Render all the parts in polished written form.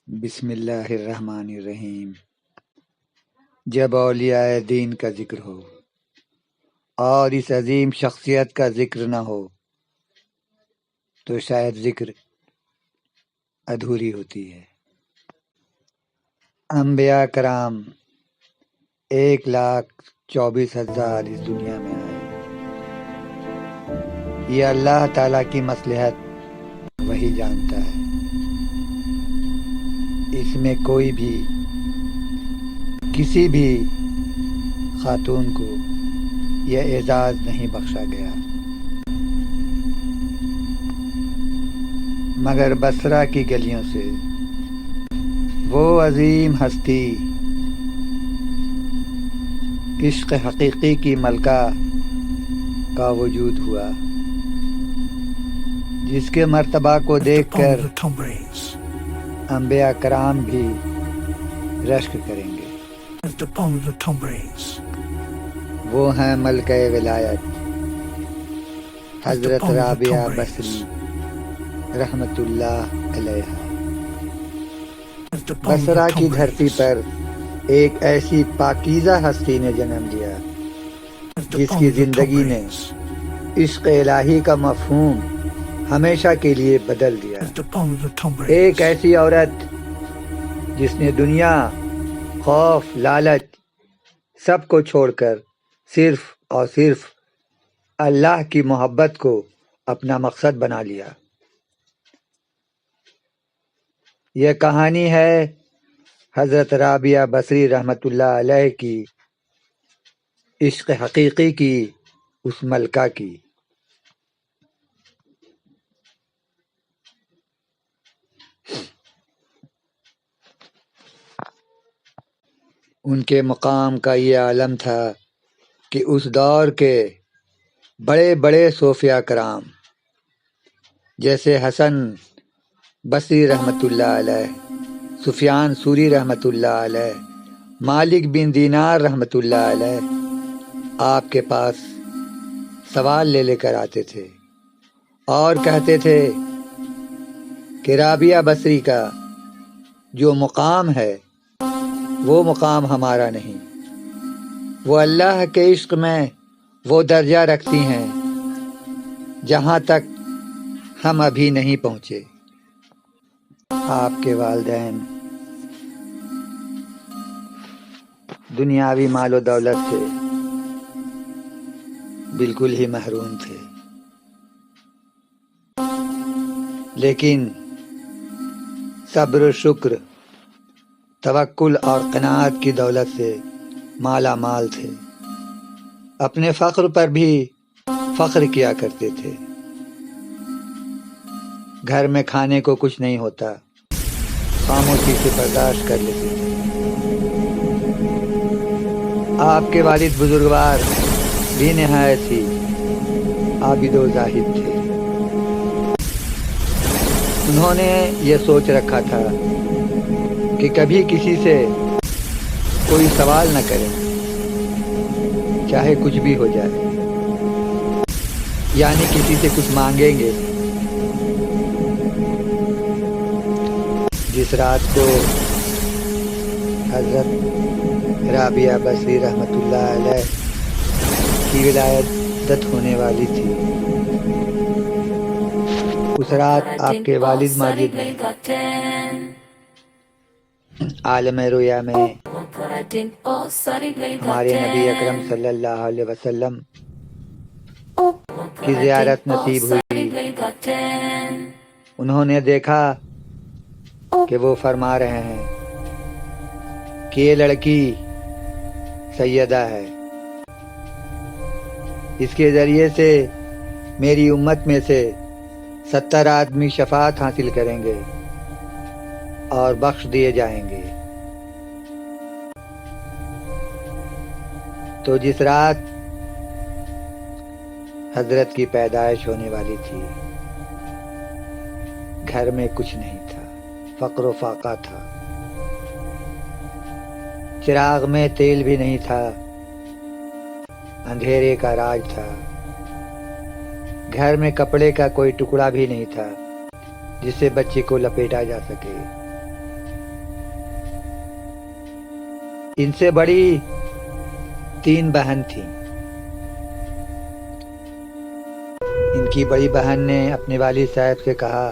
بسم اللہ الرحمن الرحیم۔ جب اولیاء دین کا ذکر ہو اور اس عظیم شخصیت کا ذکر نہ ہو تو شاید ذکر ادھوری ہوتی ہے۔ انبیاء کرام 1,24,000 اس دنیا میں آئے۔ یہ اللہ تعالیٰ کی مصلحت وہی جانتا ہے۔ اس میں کوئی بھی کسی بھی خاتون کو یہ اعزاز نہیں بخشا گیا، مگر بصرہ کی گلیوں سے وہ عظیم ہستی، عشق حقیقی کی ملکہ کا وجود ہوا، جس کے مرتبہ کو دیکھ کر انبیاء کرام بھی رشک کریں گے۔ وہ ہیں ملکہ ولایت حضرت رابعہ بصری رحمت اللہ علیہ۔ بصرہ کی دھرتی پر ایک ایسی پاکیزہ ہستی نے جنم لیا جس کی زندگی نے عشق الہی کا مفہوم ہمیشہ کے لیے بدل دیا۔ ایک ایسی عورت جس نے دنیا، خوف، لالچ سب کو چھوڑ کر صرف اور صرف اللہ کی محبت کو اپنا مقصد بنا لیا۔ یہ کہانی ہے حضرت رابعہ بصری رحمت اللہ علیہ کی عشق حقیقی کی، اس ملکہ کی۔ ان کے مقام کا یہ عالم تھا کہ اس دور کے بڑے بڑے صوفیاء کرام جیسے حسن بصری رحمت اللہ علیہ، سفیان ثوری رحمت اللہ علیہ، مالک بن دینار رحمت اللہ علیہ آپ کے پاس سوال لے کر آتے تھے اور کہتے تھے کہ رابعہ بصری کا جو مقام ہے وہ مقام ہمارا نہیں، وہ اللہ کے عشق میں وہ درجہ رکھتی ہیں جہاں تک ہم ابھی نہیں پہنچے۔ آپ کے والدین دنیاوی مال و دولت سے بالکل ہی محروم تھے، لیکن صبر و شکر، توکل اور قناعت کی دولت سے مالا مال تھے۔ اپنے فقر پر بھی فخر کیا کرتے تھے۔ گھر میں کھانے کو کچھ نہیں ہوتا، خاموشی سے برداشت کر لیتے تھے۔ آپ کے والد بزرگوار بھی نہایت ہی عابد و زاہد تھے۔ انہوں نے یہ سوچ رکھا تھا کہ کبھی کسی سے کوئی سوال نہ کریں، چاہے کچھ بھی ہو جائے، یعنی کسی سے کچھ مانگیں گے۔ جس رات کو حضرت رابعہ بصری رحمت اللہ علیہ کی ولادت ہونے والی تھی، اس رات آپ کے والد ماجد نے عالم رویا میں ہمارے نبی اکرم صلی اللہ علیہ وسلم کی زیارت نصیب ہوئی۔ انہوں نے دیکھا کہ وہ فرما رہے ہیں کہ یہ لڑکی سیدہ ہے، اس کے ذریعے سے میری امت میں سے 70 آدمی شفاعت حاصل کریں گے اور بخش دیے جائیں گے۔ تو جس رات حضرت کی پیدائش ہونے والی تھی، گھر میں کچھ نہیں تھا، فقر و فاقہ تھا، چراغ میں تیل بھی نہیں تھا، اندھیرے کا راج تھا، گھر میں کپڑے کا کوئی ٹکڑا بھی نہیں تھا جس سے بچے کو لپیٹا جا سکے۔ ان سے بڑی 3 بہن تھیں۔ ان کی بڑی بہن نے اپنے والد صاحب سے کہا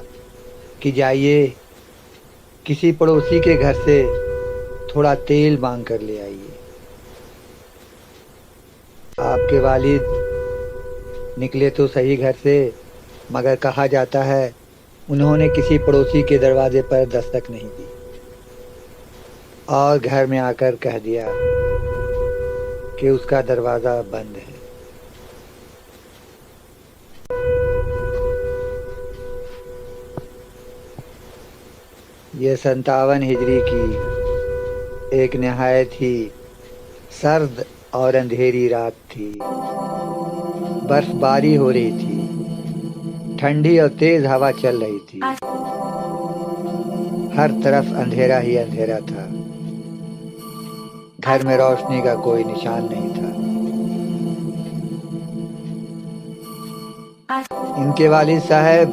کہ جائیے کسی پڑوسی کے گھر سے تھوڑا تیل مانگ کر لے آئیے۔ آپ کے والد نکلے تو صحیح گھر سے، مگر کہا جاتا ہے انہوں نے کسی پڑوسی کے دروازے پر دستک نہیں دی اور گھر میں آ کر کہہ دیا کہ اس کا دروازہ بند ہے۔ یہ 57 ہجری کی ایک نہایت ہی سرد اور اندھیری رات تھی۔ برف باری ہو رہی تھی، ٹھنڈی اور تیز ہوا چل رہی تھی، ہر طرف اندھیرا ہی اندھیرا تھا، گھر میں روشنی کا کوئی نشان نہیں تھا۔ ان کے والد صاحب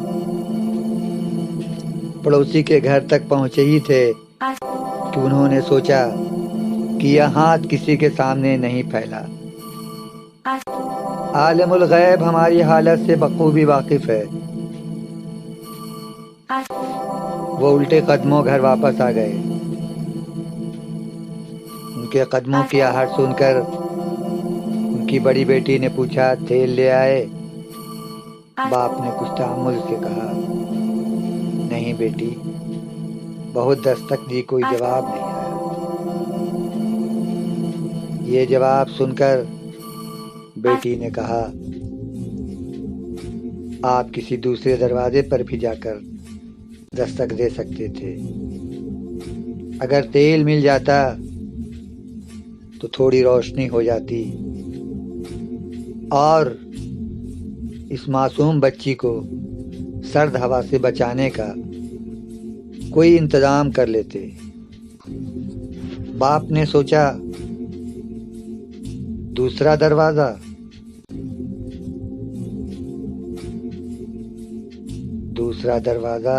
پڑوسی کے گھر تک پہنچے ہی تھے کہ انہوں نے سوچا کہ یہ ہاتھ کسی کے سامنے نہیں پھیلا۔ عالم الغیب ہماری حالت سے بخوبی واقف ہے۔ وہ الٹے قدموں گھر واپس آ گئے۔ ان کے قدموں کی آہٹ سن کر ان کی بڑی بیٹی نے پوچھا تیل لے آئے؟ باپ نے کچھ تحمل سے کہا نہیں بیٹی، بہت دستک دی کوئی جواب نہیں آیا۔ یہ جواب سن کر بیٹی نے کہا آپ کسی دوسرے دروازے پر بھی جا کر دستک دے سکتے تھے، اگر تیل مل جاتا تو تھوڑی روشنی ہو جاتی اور اس معصوم بچی کو سرد ہوا سے بچانے کا کوئی انتظام کر لیتے۔ باپ نے سوچا دوسرا دروازہ، دوسرا دروازہ،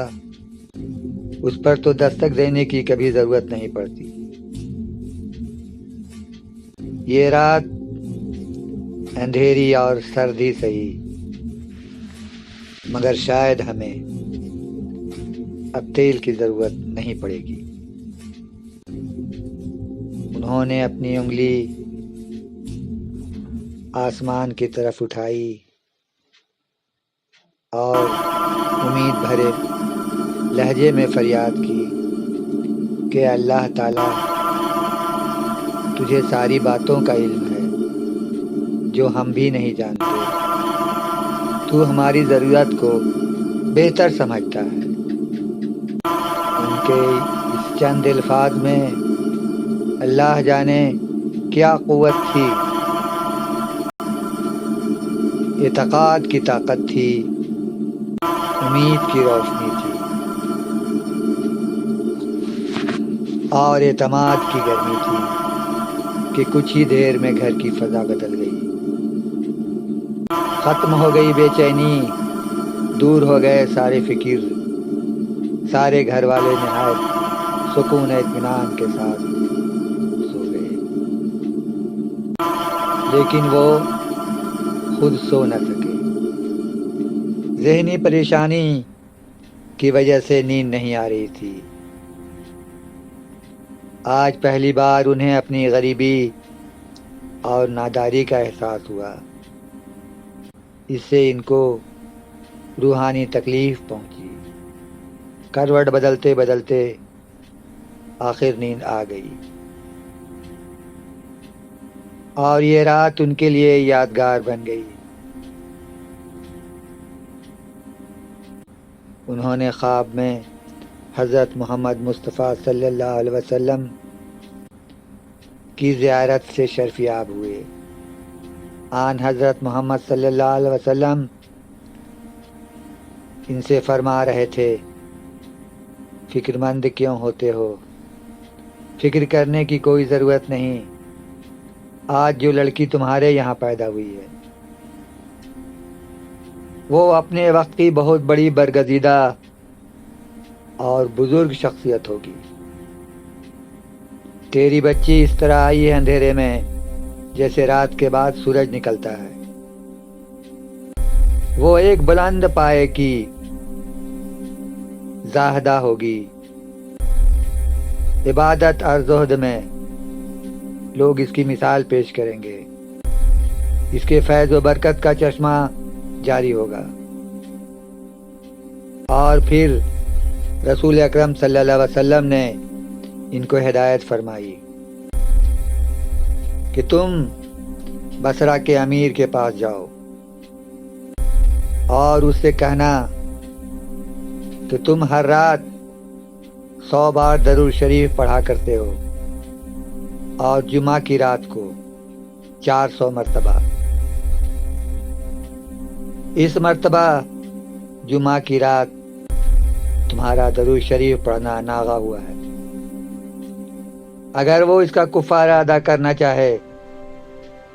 اس پر تو دستک دینے کی کبھی ضرورت نہیں پڑتی۔ یہ رات اندھیری اور سردی سہی، مگر شاید ہمیں اب تیل کی ضرورت نہیں پڑے گی۔ انہوں نے اپنی انگلی آسمان کی طرف اٹھائی اور امید بھرے لہجے میں فریاد کی کہ اللہ تعالیٰ تجھے ساری باتوں کا علم ہے جو ہم بھی نہیں جانتے، تو ہماری ضرورت کو بہتر سمجھتا ہے۔ ان کے اس چند الفاظ میں اللہ جانے کیا قوت تھی، اعتقاد کی طاقت تھی، امید کی روشنی تھی اور اعتماد کی گرمی تھی کہ کچھ ہی دیر میں گھر کی فضا بدل گئی۔ ختم ہو گئی بے چینی، دور ہو گئے سارے فکر، سارے گھر والے نہایت سکون اطمینان کے ساتھ سو گئے، لیکن وہ خود سو نہ سکے۔ ذہنی پریشانی کی وجہ سے نیند نہیں آ رہی تھی۔ آج پہلی بار انہیں اپنی غریبی اور ناداری کا احساس ہوا۔ اس سے ان کو روحانی تکلیف پہنچی۔ کروٹ بدلتے بدلتے آخر نیند آ گئی اور یہ رات ان کے لیے یادگار بن گئی۔ انہوں نے خواب میں حضرت محمد مصطفیٰ صلی اللہ علیہ وسلم کی زیارت سے شرفیاب ہوئے۔ آن حضرت محمد صلی اللہ علیہ وسلم ان سے فرما رہے تھے فکر مند کیوں ہوتے ہو، فکر کرنے کی کوئی ضرورت نہیں، آج جو لڑکی تمہارے یہاں پیدا ہوئی ہے وہ اپنے وقت کی بہت بڑی برگزیدہ اور بزرگ شخصیت ہوگی۔ تیری بچی اس طرح آئی ہے اندھیرے میں جیسے رات کے بعد سورج نکلتا ہے۔ وہ ایک بلند پائے کی زاہدہ ہوگی، عبادت اور زہد میں لوگ اس کی مثال پیش کریں گے، اس کے فیض و برکت کا چشمہ جاری ہوگا۔ اور پھر رسول اکرم صلی اللہ علیہ وسلم نے ان کو ہدایت فرمائی کہ تم بصرہ کے امیر کے پاس جاؤ اور اس سے کہنا کہ تم ہر رات 100 بار درود شریف پڑھا کرتے ہو اور جمعہ کی رات کو 400 مرتبہ۔ اس مرتبہ جمعہ کی رات تمہارا درود شریف پڑھنا ناغہ ہوا ہے۔ اگر وہ اس کا کفارہ ادا کرنا چاہے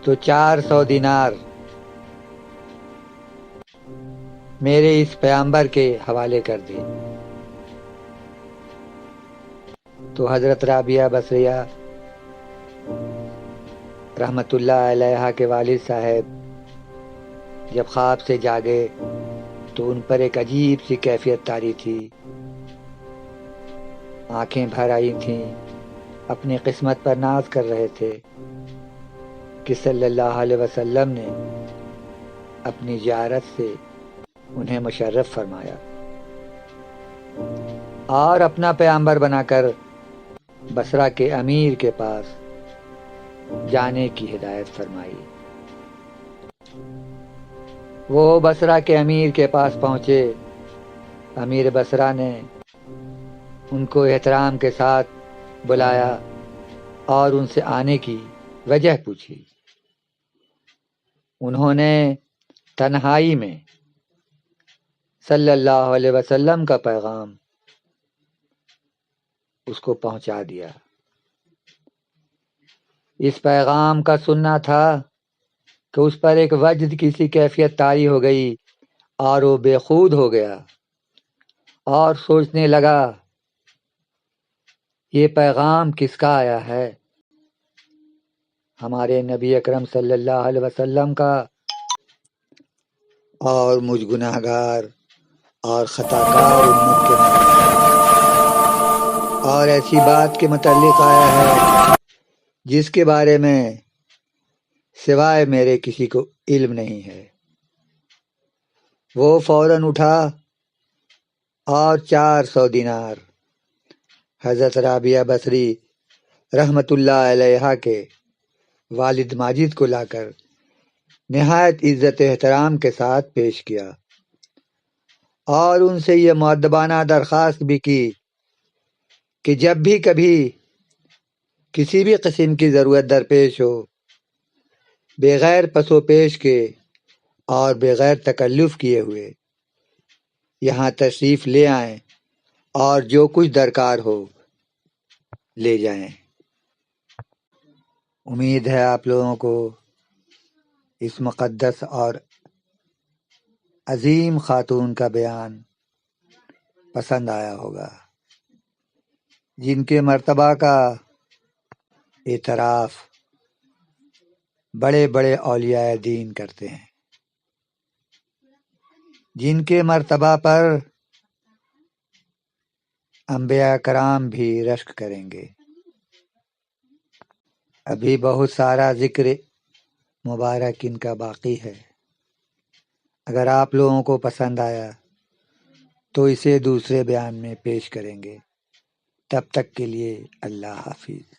تو 400 دینار میرے اس پیغمبر کے حوالے کر دے۔ تو حضرت رابعہ بصریہ رحمت اللہ علیہا کے والد صاحب جب خواب سے جاگے تو ان پر ایک عجیب سی کیفیت طاری تھی، آنکھیں بھر آئی تھیں، اپنی قسمت پر ناز کر رہے تھے کہ صلی اللہ علیہ وسلم نے اپنی زیارت سے انہیں مشرف فرمایا اور اپنا پیغمبر بنا کر بصرہ کے امیر کے پاس جانے کی ہدایت فرمائی۔ وہ بصرہ کے امیر کے پاس پہنچے۔ امیر بصرہ نے ان کو احترام کے ساتھ بلایا اور ان سے آنے کی وجہ پوچھی۔ انہوں نے تنہائی میں صلی اللہ علیہ وسلم کا پیغام اس کو پہنچا دیا۔ اس پیغام کا سننا تھا کہ اس پر ایک وجد کی سی کیفیت طاری ہو گئی اور وہ بے خود ہو گیا اور سوچنے لگا یہ پیغام کس کا آیا ہے؟ ہمارے نبی اکرم صلی اللہ علیہ وسلم کا، اور مجھ گناہگار اور خطاکار امت کے اور ایسی بات کے متعلق آیا ہے جس کے بارے میں سوائے میرے کسی کو علم نہیں ہے۔ وہ فوراً اٹھا اور 400 دینار حضرت رابعہ بصری رحمت اللہ علیہا کے والد ماجد کو لا کر نہایت عزت احترام کے ساتھ پیش کیا اور ان سے یہ مؤدبانہ درخواست بھی کی کہ جب بھی کبھی کسی بھی قسم کی ضرورت درپیش ہو، بغیر پس و پیش کے اور بغیر تکلف کیے ہوئے یہاں تشریف لے آئیں اور جو کچھ درکار ہو لے جائیں۔ امید ہے آپ لوگوں کو اس مقدس اور عظیم خاتون کا بیان پسند آیا ہوگا، جن کے مرتبہ کا اعتراف بڑے بڑے اولیاء دین کرتے ہیں، جن کے مرتبہ پر انبیاء کرام بھی رشک کریں گے۔ ابھی بہت سارا ذکر مبارک ان کا باقی ہے۔ اگر آپ لوگوں کو پسند آیا تو اسے دوسرے بیان میں پیش کریں گے۔ تب تک کے لیے اللہ حافظ۔